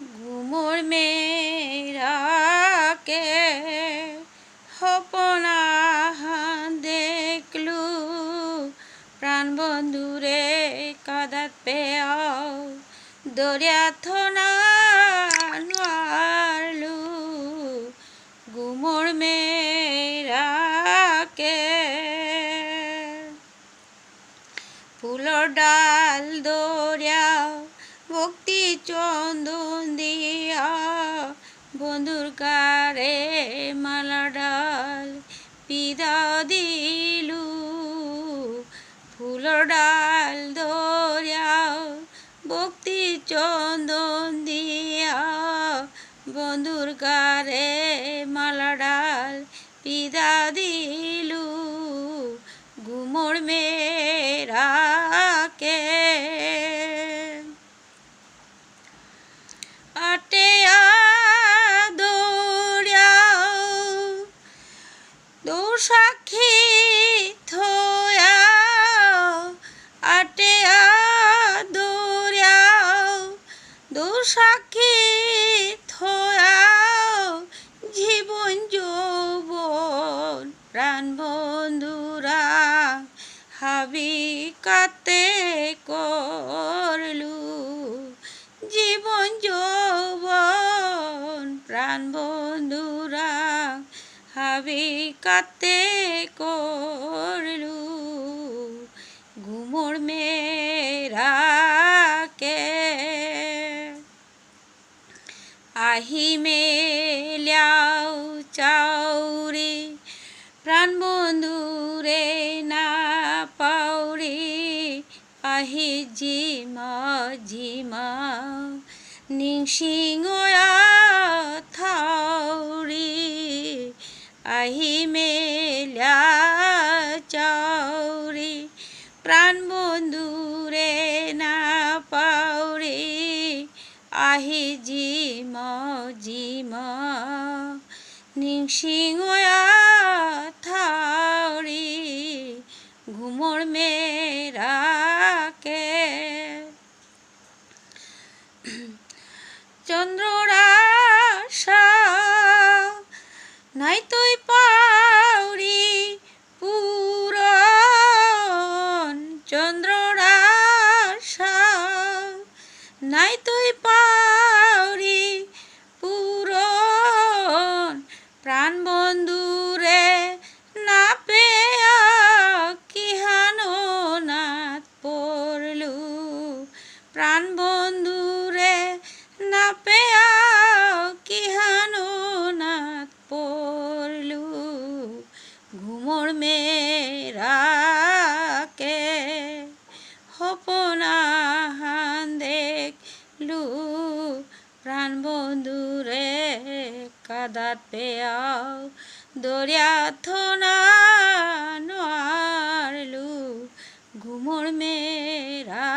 ঘুমর মেয়েরাকে হপনা দেখলু প্রাণ বন্ধুরে কাদাত পেয়াও দরিয়া থনা নোয়ারলু ঘুমর মেয়েরাকে ফুলর ডাল দরিয়া ভক্তি চন্দন দিয়া বন্ধুর কারে মালা ডাল পিদা দিলু ফুলর ডাল দরিয়া ভক্তি চন্দন দিয়া বন্ধুর কারে মালা ডাল পিদা দিলু ঘুমর মেয়েরাকে আটেয়া দৌড়াও দৌড় সাক্ষী থয়া আটেয়া দৌড়াও দৌড় সাক্ষী থয়া জীবন যৌবন প্রাণ বন্ধুরা হাবি কাতে করলু জীবন যৌবন প্রাণ বন্ধুরা হাবি কাতে করলু ঘুমর মেয়েরাকে আহি মেলাও চাউরি প্রাণ বন্ধুরে না পাউরি আহি জিমা জিমা নিংসিংয়া থাউরি আহি মেলা চাউরি প্রাণ বন্ধুরে না পাউরি আহি জিমা জিমা নিংসিংয়া থাউরি ঘুমর মেয়েরাকে চন্দ্ররাশা নাই তুই পাউরি পুরন চন্দ্ররাশা নাই তুই পাউরি পুরন প্রাণ বন্ধুরে না পেয়া কিহানো নাত পড়লু প্রাণ বন্ধুরে না পেয়া কিহানো নাত পড়লু ঘুমর মেয়েরাকে হপনা দেখলু প্রাণ বন্ধুরে কাদাত পেয়াও দরিয়া থনা নোয়ারলু ঘুমর মেয়েরা